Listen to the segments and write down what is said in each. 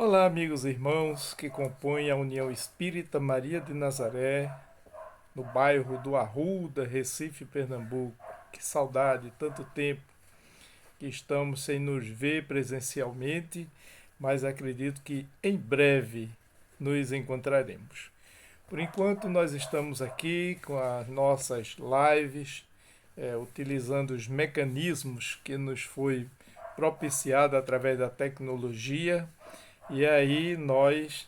Olá, amigos e irmãos que compõem a União Espírita Maria de Nazaré, no bairro do Arruda, Recife, Pernambuco. Que saudade, tanto tempo que estamos sem nos ver presencialmente, mas acredito que em breve nos encontraremos. Por enquanto, nós estamos aqui com as nossas lives, utilizando os mecanismos que nos foi propiciado através da tecnologia. E aí nós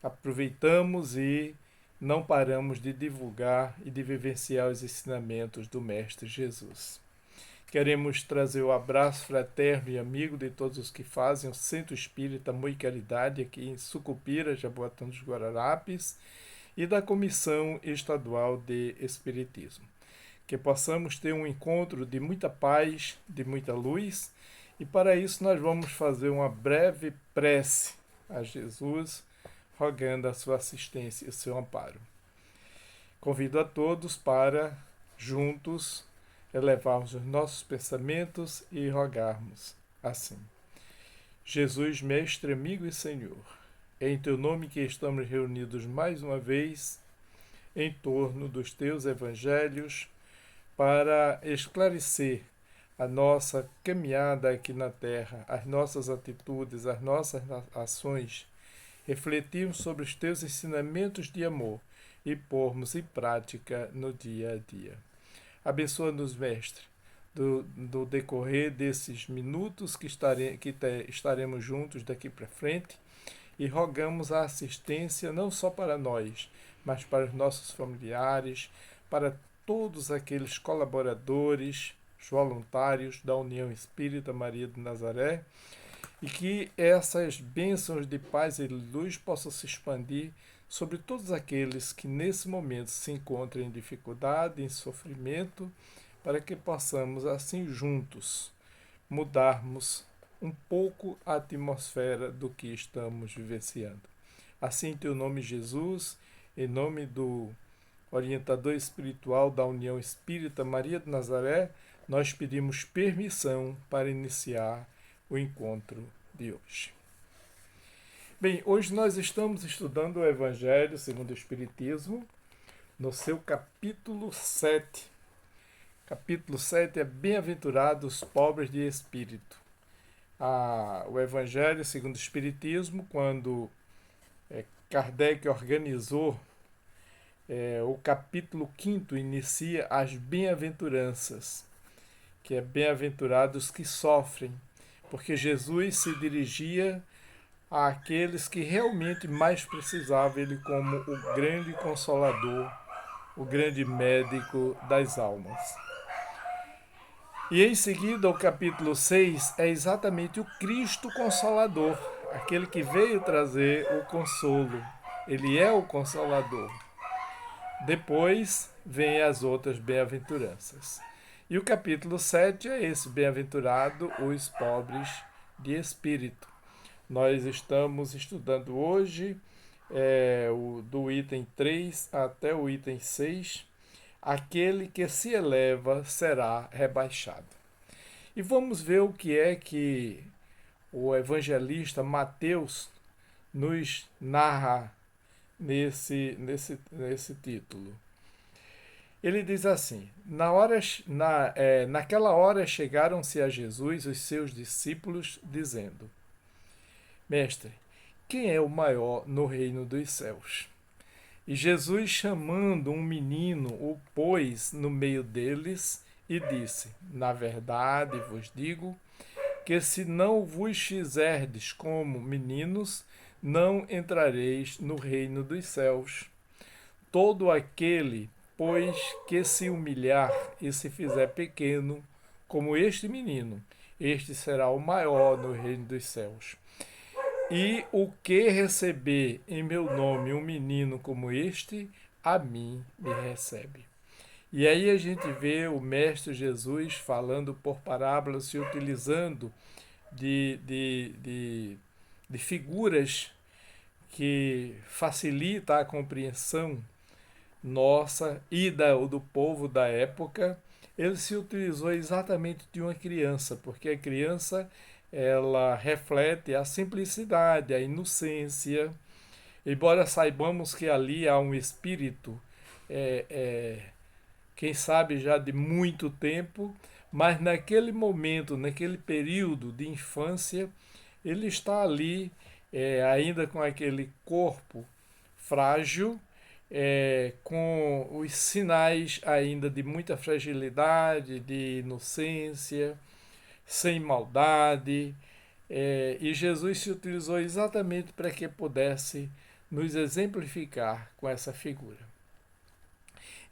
aproveitamos e não paramos de divulgar e de vivenciar os ensinamentos do Mestre Jesus. Queremos trazer o abraço fraterno e amigo de todos os que fazem o Centro Espírita Amor e Caridade aqui em Sucupira, Jaboatão dos Guararapes, e da Comissão Estadual de Espiritismo. Que possamos ter um encontro de muita paz, de muita luz, e para isso nós vamos fazer uma breve prece a Jesus, rogando a sua assistência e o seu amparo. Convido a todos para, juntos, elevarmos os nossos pensamentos e rogarmos assim. Jesus, Mestre, amigo e Senhor, é em Teu nome que estamos reunidos mais uma vez em torno dos Teus Evangelhos para esclarecer a nossa caminhada aqui na Terra, as nossas atitudes, as nossas ações, refletirmos sobre os teus ensinamentos de amor e pormos em prática no dia a dia. Abençoa-nos, Mestre, do decorrer desses minutos que estaremos juntos daqui para frente e rogamos a assistência não só para nós, mas para os nossos familiares, para todos aqueles colaboradores, voluntários da União Espírita Maria de Nazaré, e que essas bênçãos de paz e luz possam se expandir sobre todos aqueles que nesse momento se encontram em dificuldade, em sofrimento, para que possamos assim juntos mudarmos um pouco a atmosfera do que estamos vivenciando. Assim, em teu nome, Jesus, em nome do orientador espiritual da União Espírita Maria de Nazaré, nós pedimos permissão para iniciar o encontro de hoje. Bem, hoje nós estamos estudando o Evangelho segundo o Espiritismo, no seu capítulo 7. Capítulo 7 é Bem-aventurados os pobres de espírito. O Evangelho segundo o Espiritismo, quando Kardec organizou o capítulo 5, inicia as bem-aventuranças, que é bem-aventurados que sofrem, porque Jesus se dirigia àqueles que realmente mais precisavam, ele como o grande consolador, o grande médico das almas. E em seguida, o capítulo 6 é exatamente o Cristo Consolador, aquele que veio trazer o consolo. Ele é o Consolador. Depois vem as outras bem-aventuranças. E o capítulo 7 é esse, bem-aventurado os pobres de espírito. Nós estamos estudando hoje do item 3 até o item 6, aquele que se eleva será rebaixado. E vamos ver o que é que o evangelista Mateus nos narra nesse título. Ele diz assim: naquela hora chegaram-se a Jesus os seus discípulos, dizendo: Mestre, quem é o maior no reino dos céus? E Jesus, chamando um menino, o pôs no meio deles e disse: Na verdade vos digo que se não vos fizerdes como meninos, não entrareis no reino dos céus. Todo aquele, pois, que se humilhar e se fizer pequeno, como este menino, este será o maior no reino dos céus. E o que receber em meu nome um menino como este, a mim me recebe. E aí a gente vê o Mestre Jesus falando por parábolas, se utilizando de figuras que facilita a compreensão nossa e do povo da época. Ele se utilizou exatamente de uma criança, porque a criança ela reflete a simplicidade, a inocência. Embora saibamos que ali há um espírito, é, é, quem sabe já de muito tempo, mas naquele momento, naquele período de infância, ele está ali, ainda com aquele corpo frágil, com os sinais ainda de muita fragilidade, de inocência, sem maldade. E Jesus se utilizou exatamente para que pudesse nos exemplificar com essa figura.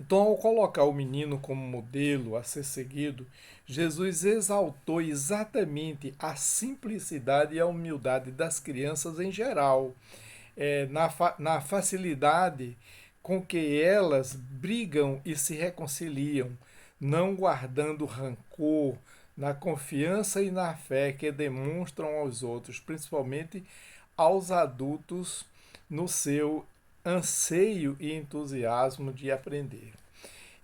Então, ao colocar o menino como modelo a ser seguido, Jesus exaltou exatamente a simplicidade e a humildade das crianças em geral, na facilidade com que elas brigam e se reconciliam, não guardando rancor, na confiança e na fé que demonstram aos outros, principalmente aos adultos, no seu anseio e entusiasmo de aprender.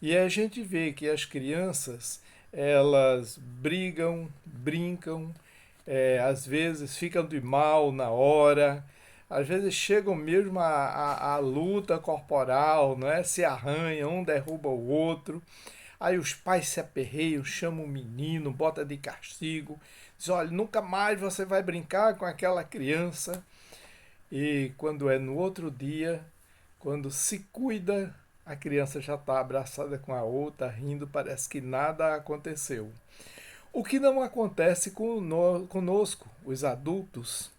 E a gente vê que as crianças, elas brigam, brincam, às vezes ficam de mal na hora, às vezes chegam mesmo à luta corporal, não é? Se arranham, um derruba o outro. Aí os pais se aperreiam, chamam o menino, bota de castigo, diz, olha, nunca mais você vai brincar com aquela criança. E quando é no outro dia, quando se cuida, a criança já está abraçada com a outra, rindo, parece que nada aconteceu. O que não acontece conosco, os adultos.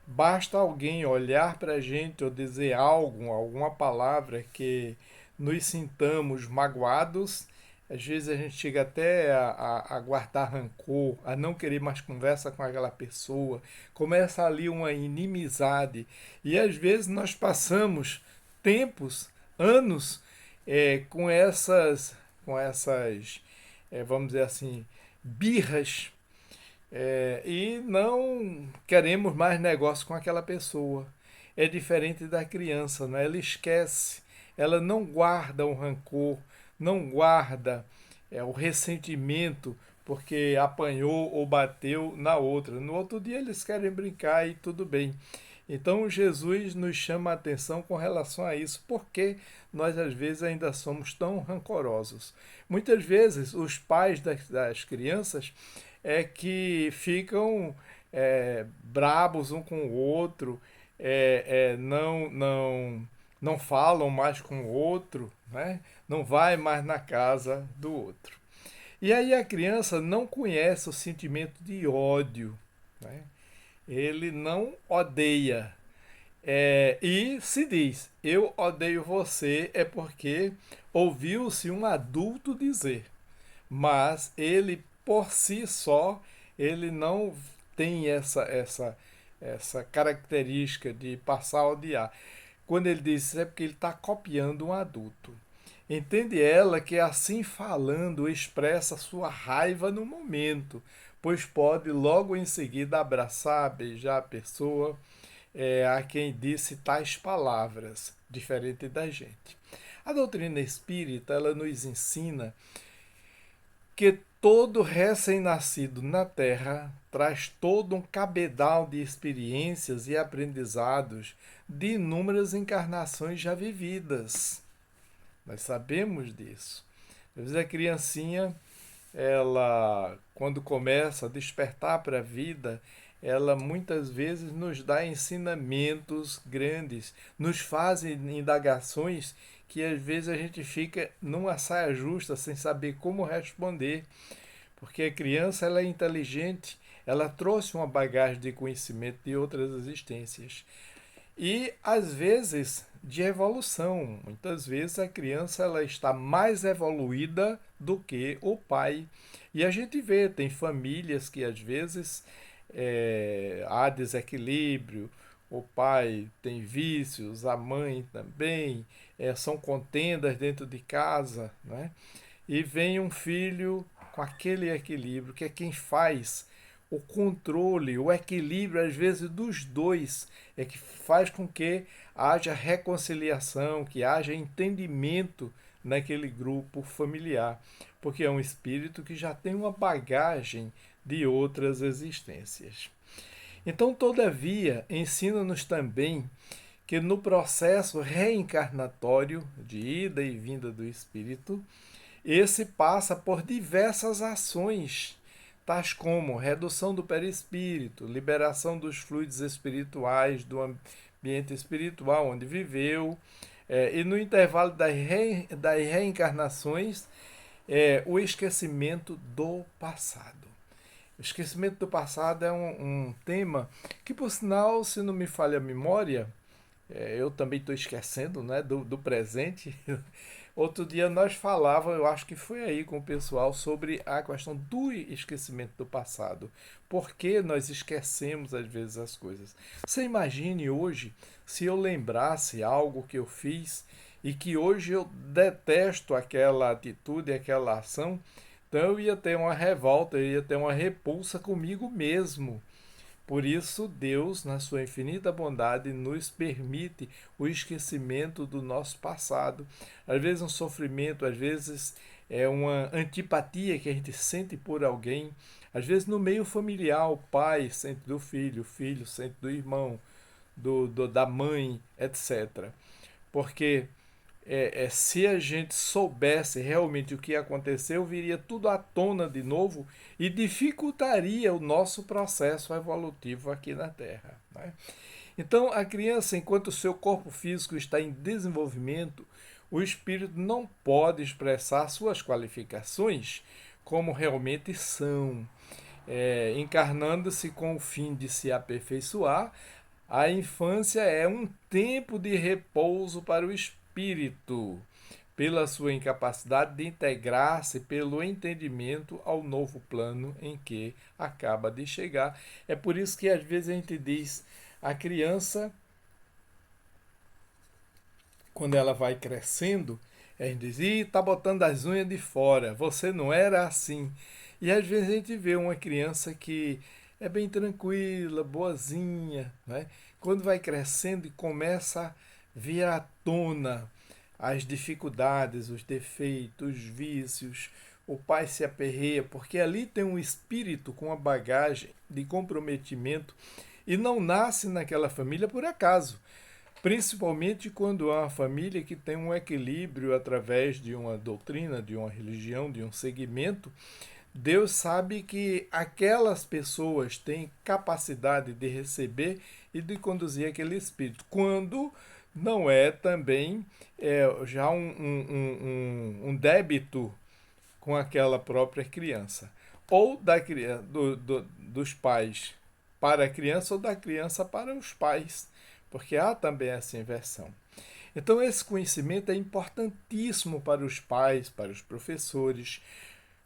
Basta alguém olhar para a gente ou dizer algo, alguma palavra que nos sintamos magoados. Às vezes a gente chega até a guardar rancor, a não querer mais conversa com aquela pessoa. Começa ali uma inimizade. E às vezes nós passamos tempos, anos, com essas, vamos dizer assim, birras, e não queremos mais negócio com aquela pessoa. É diferente da criança, né? Ela esquece, ela não guarda o rancor, não guarda o ressentimento porque apanhou ou bateu na outra. No outro dia eles querem brincar e tudo bem. Então Jesus nos chama a atenção com relação a isso, porque nós às vezes ainda somos tão rancorosos. Muitas vezes os pais das crianças que ficam brabos um com o outro, não falam mais com o outro, né? Não vai mais na casa do outro. E aí a criança não conhece o sentimento de ódio, né? Ele não odeia. E se diz, eu odeio você, é porque ouviu-se um adulto dizer. Mas ele, por si só, ele não tem essa característica de passar a odiar. Quando ele diz isso, é porque ele está copiando um adulto. Entende ela que assim falando expressa sua raiva no momento, pois pode logo em seguida abraçar, beijar a pessoa a quem disse tais palavras, diferente da gente. A doutrina espírita, ela nos ensina que todo recém-nascido na Terra traz todo um cabedal de experiências e aprendizados de inúmeras encarnações já vividas. Nós sabemos disso. Às vezes a criancinha, ela, quando começa a despertar para a vida, ela muitas vezes nos dá ensinamentos grandes, nos faz indagações que às vezes a gente fica numa saia justa sem saber como responder, porque a criança ela é inteligente, ela trouxe uma bagagem de conhecimento de outras existências. E às vezes de evolução. Muitas vezes a criança ela está mais evoluída do que o pai. E a gente vê, tem famílias que às vezes há desequilíbrio, o pai tem vícios, a mãe também, são contendas dentro de casa, né? E vem um filho com aquele equilíbrio, que é quem faz o controle, o equilíbrio, às vezes, dos dois, é que faz com que haja reconciliação, que haja entendimento naquele grupo familiar. Porque é um espírito que já tem uma bagagem de outras existências. Então, todavia, ensina-nos também que no processo reencarnatório de ida e vinda do espírito, esse passa por diversas ações, tais como redução do perispírito, liberação dos fluidos espirituais do ambiente espiritual onde viveu, e no intervalo das reencarnações, o esquecimento do passado. O esquecimento do passado é um tema que, por sinal, se não me falha a memória, eu também estou esquecendo, né, do presente. Outro dia nós falávamos, eu acho que foi aí com o pessoal, sobre a questão do esquecimento do passado. Por que nós esquecemos às vezes as coisas? Você imagine hoje se eu lembrasse algo que eu fiz e que hoje eu detesto aquela atitude, aquela ação, então eu ia ter uma revolta, eu ia ter uma repulsa comigo mesmo. Por isso, Deus, na sua infinita bondade, nos permite o esquecimento do nosso passado. Às vezes um sofrimento, às vezes é uma antipatia que a gente sente por alguém. Às vezes no meio familiar, o pai sente do filho, o filho sente do irmão, da mãe, etc. Porque se a gente soubesse realmente o que aconteceu, viria tudo à tona de novo e dificultaria o nosso processo evolutivo aqui na Terra, né? Então, a criança, enquanto o seu corpo físico está em desenvolvimento, o espírito não pode expressar suas qualificações como realmente são. Encarnando-se com o fim de se aperfeiçoar, a infância é um tempo de repouso para o espírito, pela sua incapacidade de integrar-se pelo entendimento ao novo plano em que acaba de chegar. É por isso que às vezes a gente diz, a criança, quando ela vai crescendo, a gente diz, está botando as unhas de fora, você não era assim. E às vezes a gente vê uma criança que é bem tranquila, boazinha, né? Quando vai crescendo e começa a vir à tona as dificuldades, os defeitos, os vícios, o pai se aperreia, porque ali tem um espírito com uma bagagem de comprometimento e não nasce naquela família por acaso. Principalmente quando há uma família que tem um equilíbrio através de uma doutrina, de uma religião, de um segmento. Deus sabe que aquelas pessoas têm capacidade de receber e de conduzir aquele espírito. Quando não é também já um débito com aquela própria criança. Ou dos pais para a criança ou da criança para os pais. Porque há também essa inversão. Então, esse conhecimento é importantíssimo para os pais, para os professores,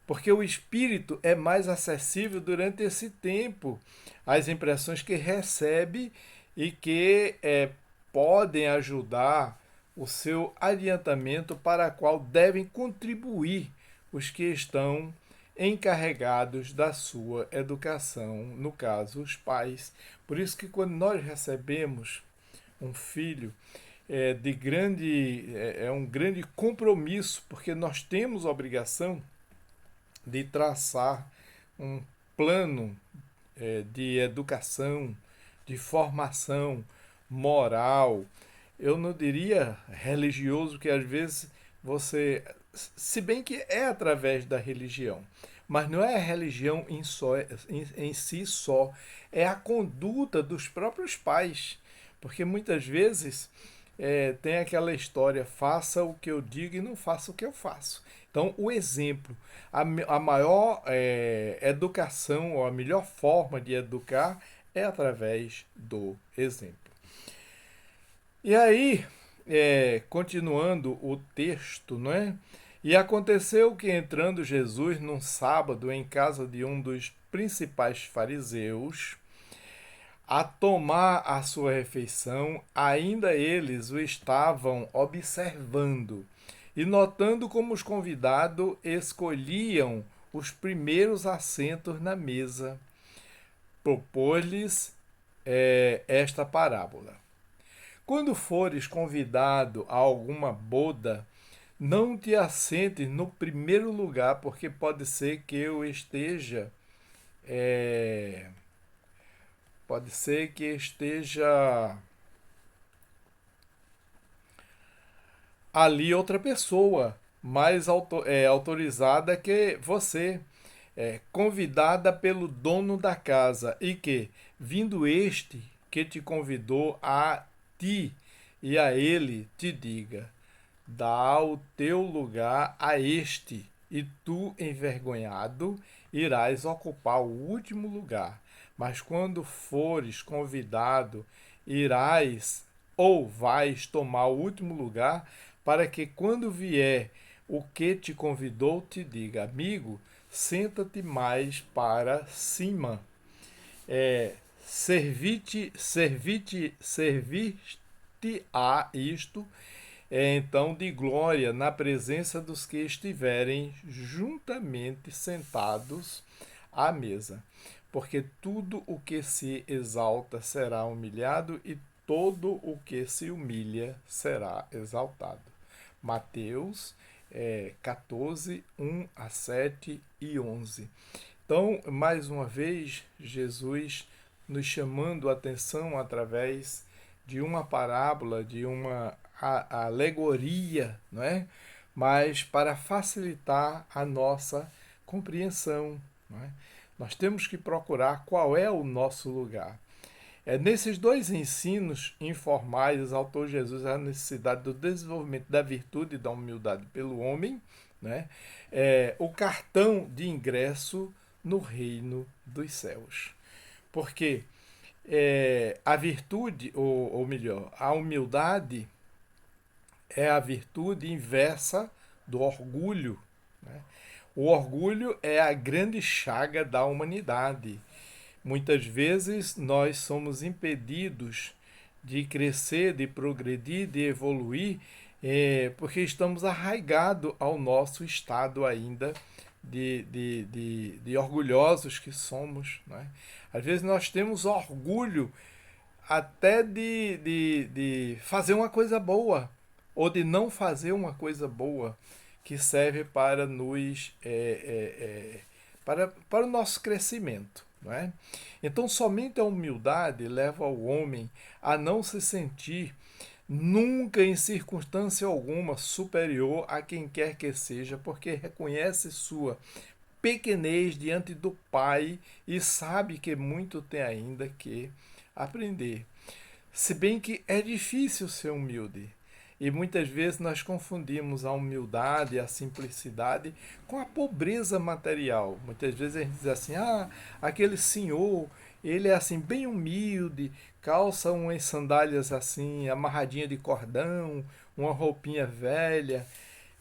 porque o espírito é mais acessível durante esse tempo às impressões que recebe e que podem ajudar o seu adiantamento para a qual devem contribuir os que estão encarregados da sua educação, no caso, os pais. Por isso que quando nós recebemos um filho, é um grande compromisso, porque nós temos a obrigação de traçar um plano de educação, de formação moral. Eu não diria religioso, que às vezes você, se bem que é através da religião, mas não é a religião em si só, é a conduta dos próprios pais. Porque muitas vezes tem aquela história, faça o que eu digo e não faça o que eu faço. Então, o exemplo, a maior educação, ou a melhor forma de educar é através do exemplo. E aí, continuando o texto, não é? E aconteceu que, entrando Jesus num sábado em casa de um dos principais fariseus, a tomar a sua refeição, ainda eles o estavam observando e notando como os convidados escolhiam os primeiros assentos na mesa, propôs-lhes esta parábola. Quando fores convidado a alguma boda, não te assentes no primeiro lugar, porque pode ser que eu esteja é, pode ser que esteja ali outra pessoa mais autorizada que você, convidada pelo dono da casa, e que, vindo este que te convidou a ti e a ele, te diga: dá o teu lugar a este, e tu, envergonhado, irás ocupar o último lugar. Mas quando fores convidado, irás ou vais tomar o último lugar, para que quando vier o que te convidou, te diga: amigo, senta-te mais para cima. Servir-te a isto, então de glória na presença dos que estiverem juntamente sentados à mesa. Porque tudo o que se exalta será humilhado, e todo o que se humilha será exaltado. Mateus 14, 1 a 7 e 11. Então, mais uma vez, Jesus nos chamando a atenção através de uma parábola, de uma alegoria, não é? Mas para facilitar a nossa compreensão, não é? Nós temos que procurar qual é o nosso lugar. Nesses dois ensinos informais, exaltou Jesus a necessidade do desenvolvimento da virtude e da humildade pelo homem, né? O cartão de ingresso no reino dos céus. Porque a virtude, ou melhor, a humildade é a virtude inversa do orgulho, né? O orgulho é a grande chaga da humanidade. Muitas vezes nós somos impedidos de crescer, de progredir, de evoluir, porque estamos arraigados ao nosso estado ainda de orgulhosos que somos. Né? Às vezes nós temos orgulho até de fazer uma coisa boa, ou de não fazer uma coisa boa, que serve para nos para o nosso crescimento. Não é? Então, somente a humildade leva o homem a não se sentir nunca, em circunstância alguma, superior a quem quer que seja, porque reconhece sua pequenez diante do Pai e sabe que muito tem ainda que aprender. Se bem que é difícil ser humilde. E muitas vezes nós confundimos a humildade, a simplicidade com a pobreza material. Muitas vezes a gente diz assim: ah, aquele senhor, ele é assim bem humilde, calça umas sandálias assim, amarradinha de cordão, uma roupinha velha.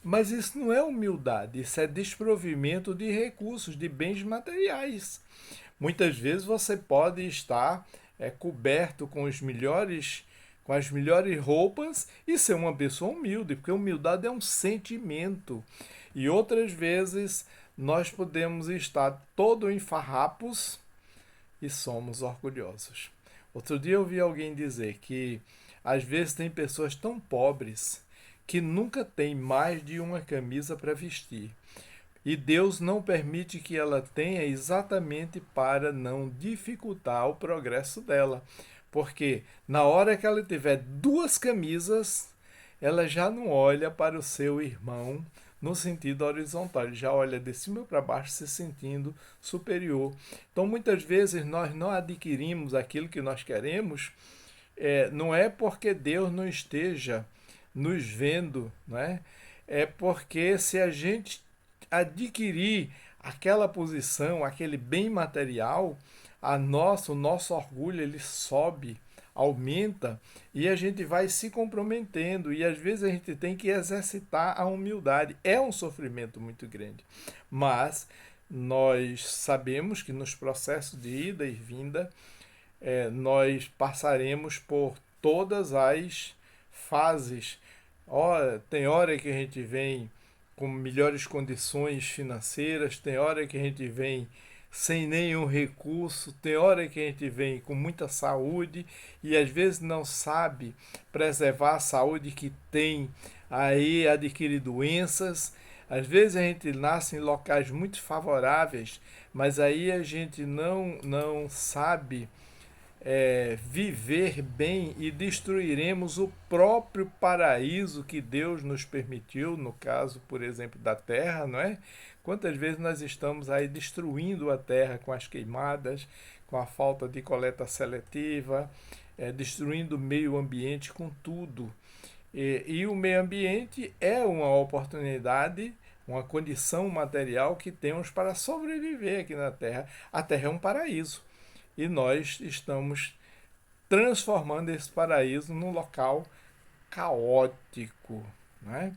Mas isso não é humildade, isso é desprovimento de recursos, de bens materiais. Muitas vezes você pode estar coberto com as melhores roupas e ser uma pessoa humilde, porque humildade é um sentimento. E outras vezes nós podemos estar todo em farrapos e somos orgulhosos. Outro dia eu ouvi alguém dizer que às vezes tem pessoas tão pobres que nunca têm mais de uma camisa para vestir. E Deus não permite que ela tenha exatamente para não dificultar o progresso dela. Porque na hora que ela tiver duas camisas, ela já não olha para o seu irmão no sentido horizontal, ele já olha de cima para baixo se sentindo superior. Então muitas vezes nós não adquirimos aquilo que nós queremos, não é porque Deus não esteja nos vendo, não é? É porque se a gente adquirir aquela posição, aquele bem material, o nosso orgulho ele sobe, aumenta e a gente vai se comprometendo e às vezes a gente tem que exercitar a humildade. É um sofrimento muito grande, mas nós sabemos que nos processos de ida e vinda nós passaremos por todas as fases. Tem hora que a gente vem com melhores condições financeiras, tem hora que a gente vem sem nenhum recurso, tem hora que a gente vem com muita saúde e às vezes não sabe preservar a saúde que tem, aí adquire doenças. Às vezes a gente nasce em locais muito favoráveis, mas aí a gente não sabe viver bem e destruiremos o próprio paraíso que Deus nos permitiu, no caso, por exemplo, da terra, não é? Quantas vezes nós estamos aí destruindo a terra com as queimadas, com a falta de coleta seletiva, destruindo o meio ambiente com tudo. E o meio ambiente é uma oportunidade, uma condição material que temos para sobreviver aqui na Terra. A Terra é um paraíso e nós estamos transformando esse paraíso num local caótico, né?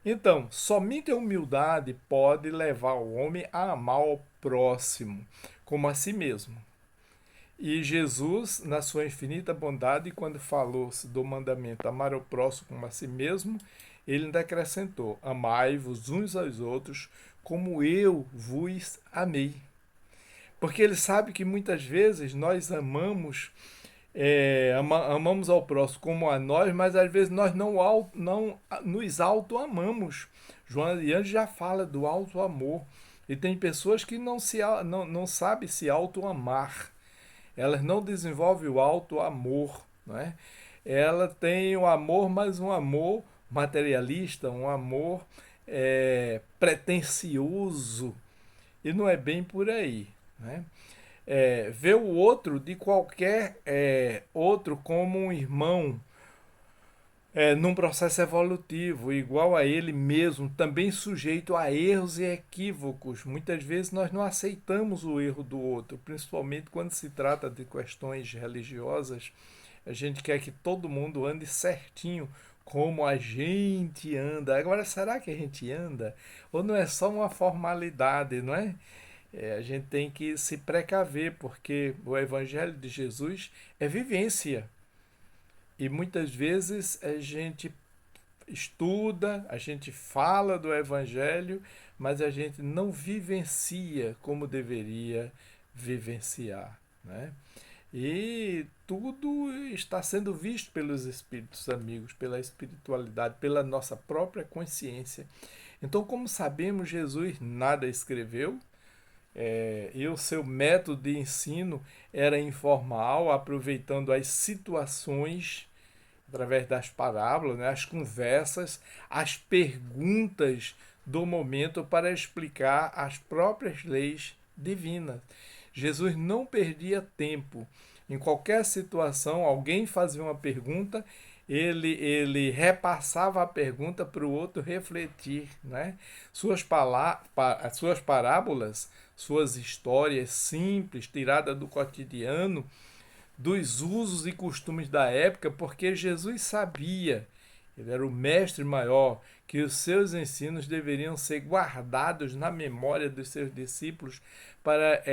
Então, somente a humildade pode levar o homem a amar o próximo como a si mesmo. E Jesus, na sua infinita bondade, quando falou-se do mandamento amar o próximo como a si mesmo, ele ainda acrescentou: amai-vos uns aos outros como eu vos amei. Porque ele sabe que muitas vezes nós amamos ao próximo como a nós, mas às vezes nós não nos auto-amamos. Joana Ariane já fala do auto-amor. E tem pessoas que não sabem se auto-amar. Elas não desenvolvem o auto-amor. Não é? Ela tem o amor, mas um amor materialista, um amor pretensioso. E não é bem por aí. Né? Ver o outro de qualquer outro como um irmão num processo evolutivo, igual a ele mesmo, também sujeito a erros e equívocos. Muitas vezes nós não aceitamos o erro do outro, principalmente quando se trata de questões religiosas. A gente quer que todo mundo ande certinho como a gente anda. Agora, será que a gente anda? Ou não é só uma formalidade, não é? A gente tem que se precaver, porque o Evangelho de Jesus é vivência. E muitas vezes a gente estuda, a gente fala do Evangelho, mas a gente não vivencia como deveria vivenciar. Né? E tudo está sendo visto pelos espíritos amigos, pela espiritualidade, pela nossa própria consciência. Então, como sabemos, Jesus nada escreveu, e o seu método de ensino era informal, aproveitando as situações através das parábolas, né, as conversas, as perguntas do momento para explicar as próprias leis divinas. Jesus não perdia tempo. Em qualquer situação, alguém fazia uma pergunta, ele repassava a pergunta para o outro refletir. Né? Suas parábolas, suas histórias simples, tiradas do cotidiano, dos usos e costumes da época, porque Jesus sabia, ele era o mestre maior, que os seus ensinos deveriam ser guardados na memória dos seus discípulos para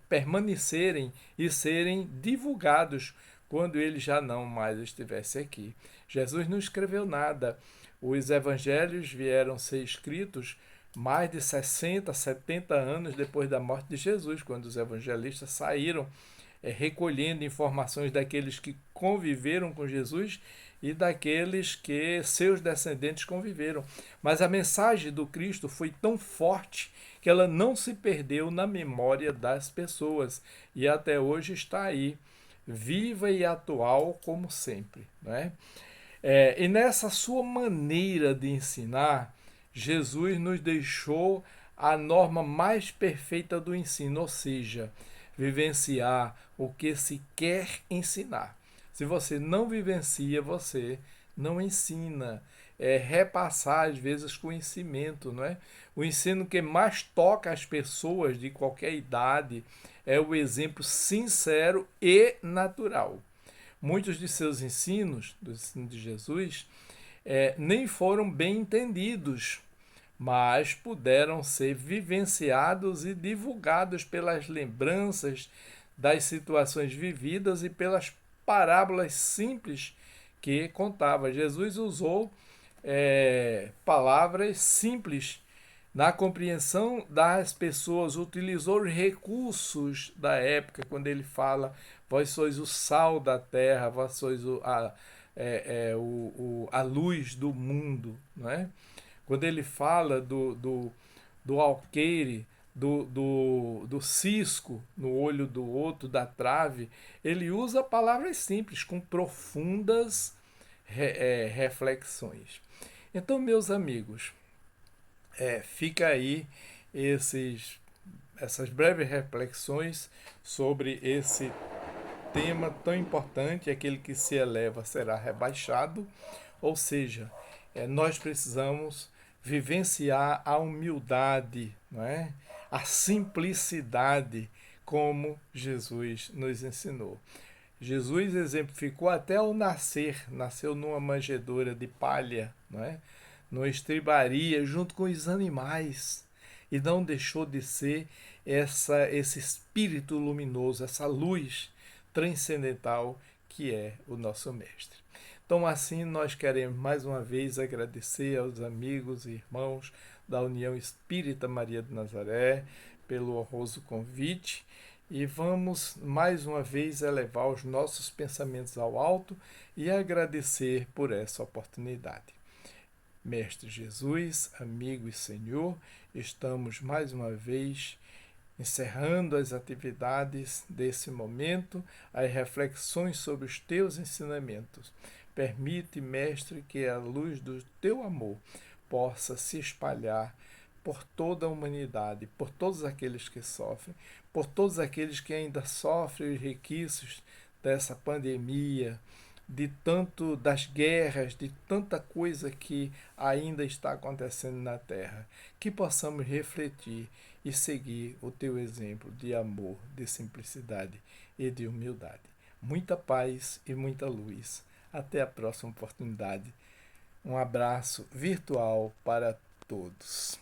permanecerem e serem divulgados quando ele já não mais estivesse aqui. Jesus não escreveu nada. Os evangelhos vieram ser escritos mais de 60, 70 anos depois da morte de Jesus, quando os evangelistas saíram recolhendo informações daqueles que conviveram com Jesus e daqueles que seus descendentes conviveram. Mas a mensagem do Cristo foi tão forte que ela não se perdeu na memória das pessoas e até hoje está aí, viva e atual como sempre. Né? E nessa sua maneira de ensinar, Jesus nos deixou a norma mais perfeita do ensino, ou seja, vivenciar o que se quer ensinar. Se você não vivencia, você não ensina. Repassar, às vezes, conhecimento. Não é? O ensino que mais toca as pessoas de qualquer idade é o exemplo sincero e natural. Muitos de seus ensinos, do ensino de Jesus, nem foram bem entendidos, mas puderam ser vivenciados e divulgados pelas lembranças das situações vividas e pelas parábolas simples que contava. Jesus usou palavras simples na compreensão das pessoas, utilizou os recursos da época, quando ele fala: vós sois o sal da terra, vós sois a luz do mundo. Não é? quando ele fala do alqueire, do cisco no olho do outro, da trave, ele usa palavras simples, com profundas reflexões. Então, meus amigos, fica aí esses, essas breves reflexões sobre esse tema tão importante: aquele que se eleva será rebaixado. Ou seja, nós precisamos vivenciar a humildade, não é? A simplicidade, como Jesus nos ensinou. Jesus exemplificou até ao nascer, nasceu numa manjedoura de palha, não é? Numa estribaria, junto com os animais, e não deixou de ser esse espírito luminoso, essa luz transcendental que é o nosso Mestre. Então, assim, nós queremos mais uma vez agradecer aos amigos e irmãos da União Espírita Maria de Nazaré pelo honroso convite, e vamos mais uma vez elevar os nossos pensamentos ao alto e agradecer por essa oportunidade. Mestre Jesus, amigo e Senhor, estamos mais uma vez encerrando as atividades desse momento, as reflexões sobre os teus ensinamentos. Permite, Mestre, que a luz do teu amor possa se espalhar por toda a humanidade, por todos aqueles que sofrem, por todos aqueles que ainda sofrem os requisitos dessa pandemia, de tanto das guerras, de tanta coisa que ainda está acontecendo na Terra, que possamos refletir e seguir o teu exemplo de amor, de simplicidade e de humildade. Muita paz e muita luz. Até a próxima oportunidade. Um abraço virtual para todos.